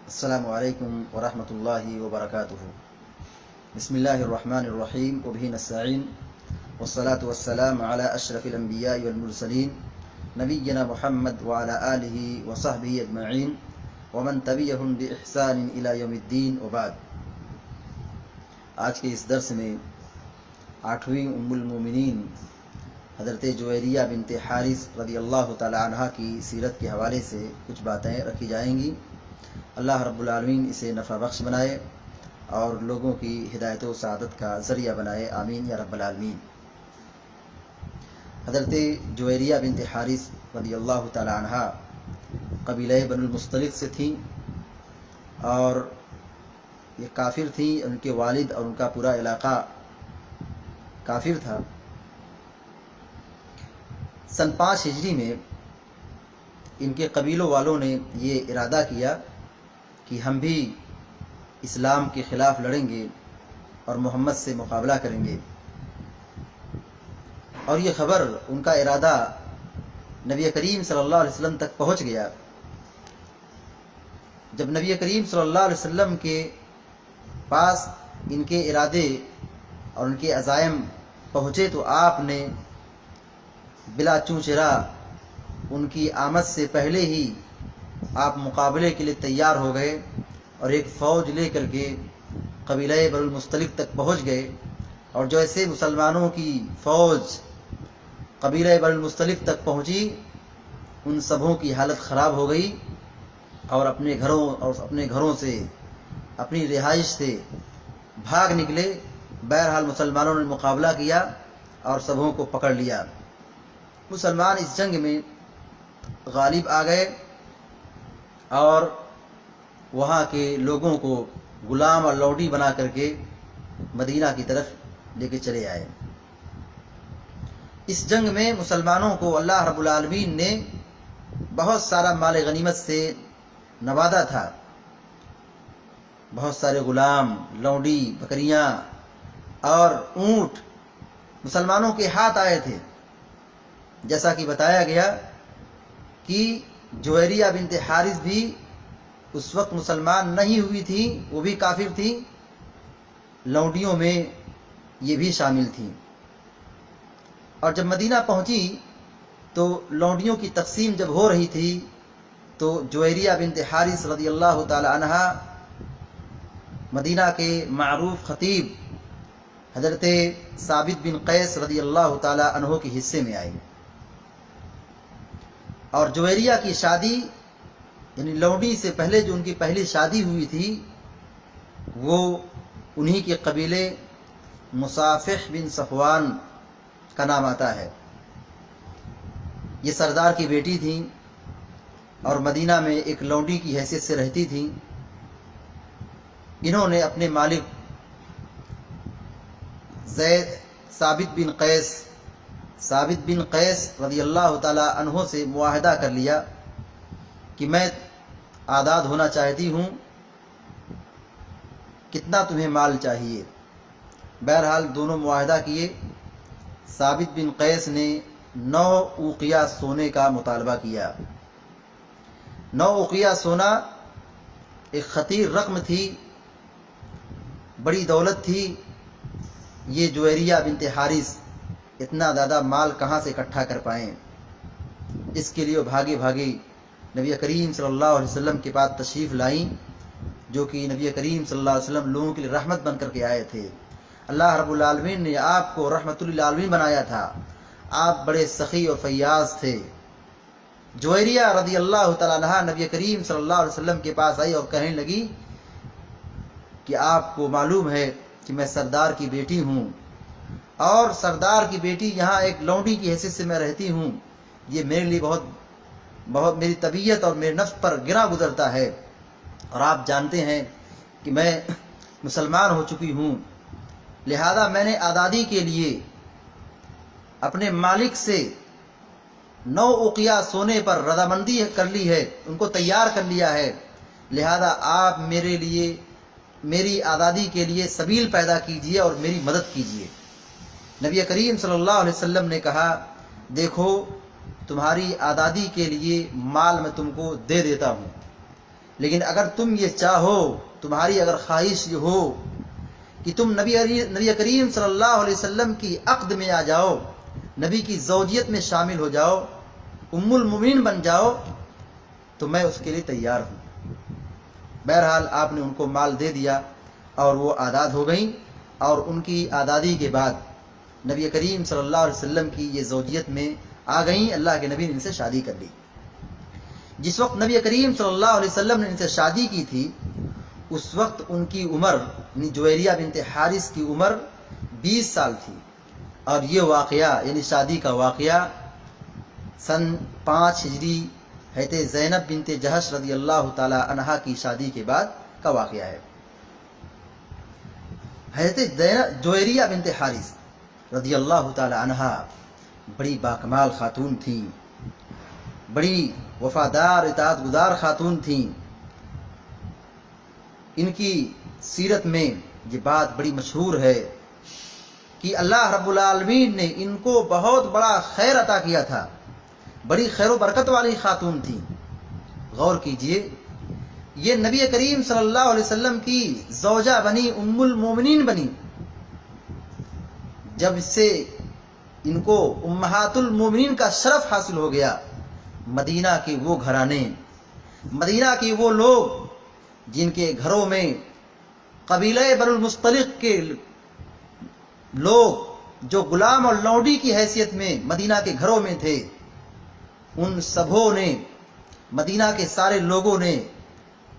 السلام علیکم ورحمۃ اللہ وبرکاتہ۔ بسم اللہ الرحمن الرحیم وبہ نستعین والصلاة والسلام علی اشرف الانبیاء والمرسلین نبینا محمد وعلی آلہ وصحبہ اجمعین ومن تبعہم بإحسان الی یوم الدین وبعد۔ آج کے اس درس میں 8ویں ام المومنین حضرت جویریہ بنت حارث رضی اللہ تعالی عنہا کی سیرت کے حوالے سے کچھ باتیں رکھی جائیں گی۔ اللہ رب العالمین اسے نفع بخش بنائے اور لوگوں کی ہدایت و سعادت کا ذریعہ بنائے، آمین یا رب العالمین۔ حضرت جویریہ بنت حارث رضی اللہ تعالی عنہا قبیلہ بنو المصطلق سے تھیں اور یہ کافر تھیں۔ ان کے والد اور ان کا پورا علاقہ کافر تھا۔ سن 5 ہجری میں ان کے قبیلوں والوں نے یہ ارادہ کیا کہ ہم بھی اسلام کے خلاف لڑیں گے اور محمد سے مقابلہ کریں گے، اور یہ خبر، ان کا ارادہ نبی کریم صلی اللہ علیہ وسلم تک پہنچ گیا۔ جب نبی کریم صلی اللہ علیہ وسلم کے پاس ان کے ارادے اور ان کے عزائم پہنچے تو آپ نے بلا چوں چرا ان کی آمد سے پہلے ہی آپ مقابلے کے لیے تیار ہو گئے اور ایک فوج لے کر کے قبیلہ بنو المصطلق تک پہنچ گئے، اور جیسے مسلمانوں کی فوج قبیلہ بنو المصطلق تک پہنچی، ان سبوں کی حالت خراب ہو گئی اور اپنے گھروں سے، اپنی رہائش سے بھاگ نکلے۔ بہرحال مسلمانوں نے مقابلہ کیا اور سبوں کو پکڑ لیا۔ مسلمان اس جنگ میں غالب آ گئے اور وہاں کے لوگوں کو غلام اور لوڈی بنا کر کے مدینہ کی طرف لے کے چلے آئے۔ اس جنگ میں مسلمانوں کو اللہ رب العالمین نے بہت سارا مال غنیمت سے نوازا تھا۔ بہت سارے غلام، لوڈی، بکریاں اور اونٹ مسلمانوں کے ہاتھ آئے تھے۔ جیسا کہ بتایا گیا کہ جویریہ بنت حارث بھی اس وقت مسلمان نہیں ہوئی تھی، وہ بھی کافر تھی، لونڈیوں میں یہ بھی شامل تھیں۔ اور جب مدینہ پہنچی تو لونڈیوں کی تقسیم جب ہو رہی تھی تو جویریہ بنت حارث رضی اللہ تعالی عنہا مدینہ کے معروف خطیب حضرت ثابت بن قیس رضی اللہ تعالی عنہ کے حصے میں آئی، اور جویریہ کی شادی، یعنی لونڈی سے پہلے جو ان کی پہلی شادی ہوئی تھی، وہ انہی کے قبیلے مصافح بن صفوان کا نام آتا ہے۔ یہ سردار کی بیٹی تھیں اور مدینہ میں ایک لونڈی کی حیثیت سے رہتی تھیں۔ انہوں نے اپنے مالک ثابت بن قیس رضی اللہ تعالی عنہ سے معاہدہ کر لیا کہ میں آزاد ہونا چاہتی ہوں، کتنا تمہیں مال چاہیے؟ بہرحال دونوں معاہدہ کیے۔ ثابت بن قیس نے 9 اوقیہ سونے کا مطالبہ کیا۔ 9 اوقیہ سونا ایک خطیر رقم تھی، بڑی دولت تھی۔ یہ جویریہ بنت حارث اتنا زیادہ مال کہاں سے اکٹھا کر پائیں؟ اس کے لیے بھاگے بھاگے نبی کریم صلی اللہ علیہ وسلم کے پاس تشریف لائیں، جو کہ نبی کریم صلی اللہ علیہ وسلم لوگوں کے لیے رحمت بن کر کے آئے تھے۔ اللہ رب العالمین نے آپ کو رحمت للعالمین بنایا تھا، آپ بڑے سخی اور فیاض تھے۔ جویریہ رضی اللہ تعالیٰ عنہا نبی کریم صلی اللہ علیہ وسلم کے پاس آئی اور کہنے لگی کہ آپ کو معلوم ہے کہ میں سردار کی بیٹی ہوں، اور سردار کی بیٹی یہاں ایک لونڈی کی حیثیت سے میں رہتی ہوں، یہ میرے لیے بہت میری طبیعت اور میرے نفس پر گرا گزرتا ہے، اور آپ جانتے ہیں کہ میں مسلمان ہو چکی ہوں، لہذا میں نے آزادی کے لیے اپنے مالک سے 9 اوقیہ سونے پر رضامندی کر لی ہے، ان کو تیار کر لیا ہے، لہذا آپ میرے لیے، میری آزادی کے لیے سبیل پیدا کیجیے اور میری مدد کیجیے۔ نبی کریم صلی اللہ علیہ وسلم نے کہا، دیکھو تمہاری آزادی کے لیے مال میں تم کو دے دیتا ہوں، لیکن اگر تم یہ چاہو، تمہاری اگر خواہش یہ ہو کہ تم نبی کریم صلی اللہ علیہ وسلم کی عقد میں آ جاؤ، نبی کی زوجیت میں شامل ہو جاؤ، ام المومنین بن جاؤ، تو میں اس کے لیے تیار ہوں۔ بہرحال آپ نے ان کو مال دے دیا اور وہ آزاد ہو گئیں، اور ان کی آزادی کے بعد نبی کریم صلی اللہ علیہ وسلم کی یہ زوجیت میں آ گئیں، اللہ کے نبی نے ان سے شادی کر لی۔ جس وقت نبی کریم صلی اللہ علیہ وسلم نے ان سے شادی کی تھی، اس وقت ان کی عمر یعنی جویریہ بنت حارث کی عمر 20 سال تھی، اور یہ واقعہ یعنی شادی کا واقعہ سن 5 ہجری حضرت زینب بنت جہش رضی اللہ تعالی عنہا کی شادی کے بعد کا واقعہ ہے۔ حضرت جویریہ بنت حارث رضی اللہ تعالی عنہا بڑی باکمال خاتون تھیں، بڑی وفادار اطاعت گزار خاتون تھیں۔ ان کی سیرت میں یہ بات بڑی مشہور ہے کہ اللہ رب العالمین نے ان کو بہت بڑا خیر عطا کیا تھا، بڑی خیر و برکت والی خاتون تھی۔ غور کیجئے، یہ نبی کریم صلی اللہ علیہ وسلم کی زوجہ بنی، ام المومنین بنی، جب سے ان کو امہات المومنین کا شرف حاصل ہو گیا۔ مدینہ کے وہ گھرانے، مدینہ کے وہ لوگ جن کے گھروں میں قبیلہ بنو المصطلق کے لوگ جو غلام اور لونڈی کی حیثیت میں مدینہ کے گھروں میں تھے، ان سبھوں نے، مدینہ کے سارے لوگوں نے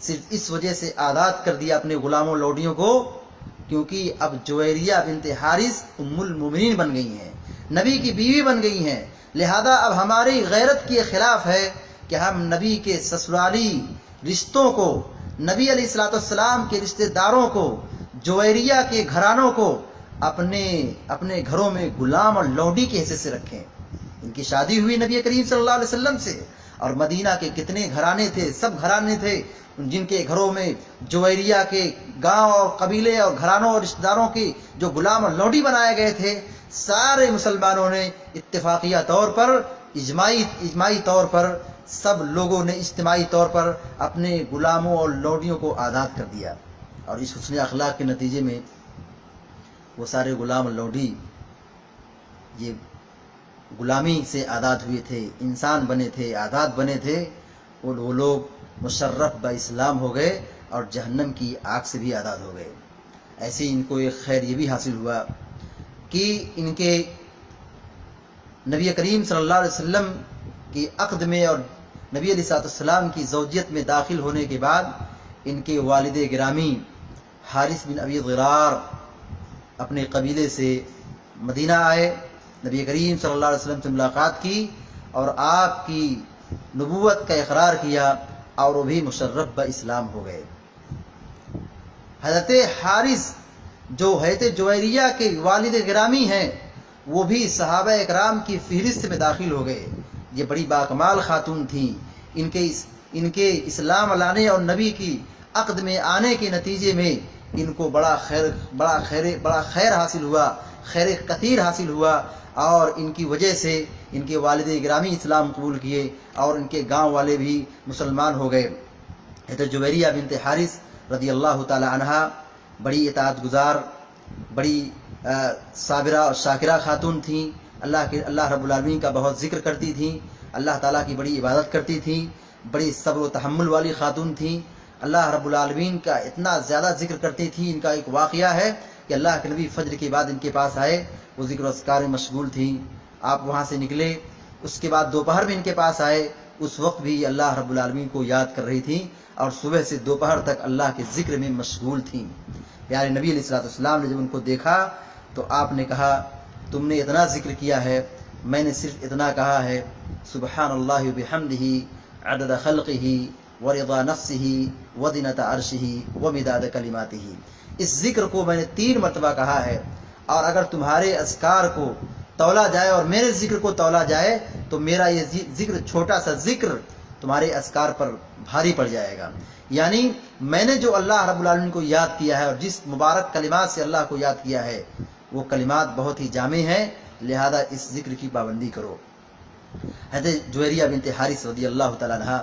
صرف اس وجہ سے آزاد کر دیا اپنے غلاموں لونڈیوں کو کیونکہ اب جویریہ بنت حارث ام المومنین بن گئی ہیں، نبی کی بیوی بن گئی ہیں، لہذا اب ہماری غیرت کے خلاف ہے کہ ہم نبی کے سسرالی رشتوں کو، نبی علیہ الصلوۃ والسلام کے رشتہ داروں کو، جویریہ کے گھرانوں کو اپنے گھروں میں غلام اور لونڈی کی حیثیت سے رکھیں۔ ان کی شادی ہوئی نبی کریم صلی اللہ علیہ وسلم سے، اور مدینہ کے کتنے گھرانے تھے، سب گھرانے تھے جن کے گھروں میں جویریہ کے گاؤں اور قبیلے اور گھرانوں اور رشتہ داروں کے جو غلام اور لونڈی بنائے گئے تھے، سارے مسلمانوں نے اتفاقیہ طور پر، اجماعی طور پر، سب لوگوں نے اجتماعی طور پر اپنے غلاموں اور لونڈیوں کو آزاد کر دیا۔ اور اس حسن اخلاق کے نتیجے میں وہ سارے غلام اور لونڈی یہ غلامی سے آزاد ہوئے تھے، انسان بنے تھے، آزاد بنے تھے، اور وہ لوگ مشرف با اسلام ہو گئے اور جہنم کی آگ سے بھی آزاد ہو گئے۔ ایسے ان کو ایک خیر یہ بھی حاصل ہوا کہ ان کے نبی کریم صلی اللہ علیہ وسلم کی عقد میں اور نبی علیہ السلام کی زوجیت میں داخل ہونے کے بعد ان کے والد گرامی حارث بن ابی ضرار اپنے قبیلے سے مدینہ آئے، نبی کریم صلی اللہ علیہ وسلم سے ملاقات کی اور آپ کی نبوت کا اقرار کیا، اور وہ بھی مشرف با اسلام ہو گئے۔ حضرت حارث جو حضرت جویریہ کے والد گرامی ہیں، وہ بھی صحابہ اکرام کی فہرست میں داخل ہو گئے۔ یہ بڑی باکمال خاتون تھیں، ان کے اسلام لانے اور نبی کی عقد میں آنے کے نتیجے میں ان کو بڑا خیر حاصل ہوا، خیر کثیر حاصل ہوا، اور ان کی وجہ سے ان کے والد گرامی اسلام قبول کیے اور ان کے گاؤں والے بھی مسلمان ہو گئے۔ حضرت جویریہ بنت حارث رضی اللہ تعالی عنہا بڑی اطاعت گزار، بڑی صابرہ اور شاکرہ خاتون تھیں، اللہ رب العالمین کا بہت ذکر کرتی تھیں، اللہ تعالیٰ کی بڑی عبادت کرتی تھیں، بڑی صبر و تحمل والی خاتون تھیں، اللہ رب العالمین کا اتنا زیادہ ذکر کرتی تھیں۔ ان کا ایک واقعہ ہے کہ اللہ کے نبی فجر کے بعد ان کے پاس آئے، وہ ذکر و اذکار میں مشغول تھیں، آپ وہاں سے نکلے، اس کے بعد دوپہر میں ان کے پاس آئے، اس وقت بھی اللہ رب العالمین کو یاد کر رہی تھیں اور صبح سے دوپہر تک اللہ کے ذکر میں مشغول تھیں۔ پیارے نبی علیہ السلام نے جب ان کو دیکھا تو آپ نے کہا تم نے اتنا ذکر کیا ہے، میں نے صرف اتنا کہا ہے سبحان اللہ بحمدہ عدد خلقہ ورضا نفسہ وزنۃ عرشہ ومداد کلماتہ۔ اس ذکر کو میں نے 3 مرتبہ کہا ہے، اور اگر تمہارے اذکار کو تولا جائے اور میرے ذکر کو تولا جائے تو میرا یہ ذکر، چھوٹا سا ذکر، تمہارے اذکار پر بھاری پڑ جائے گا۔ یعنی میں نے جو اللہ رب العالمین کو یاد کیا ہے اور جس مبارک کلمات سے اللہ کو یاد کیا ہے وہ کلمات بہت ہی جامع ہیں، لہذا اس ذکر کی پابندی کرو۔ حضرت جویریہ بنت حارث رضی اللہ تعالیٰ عنہ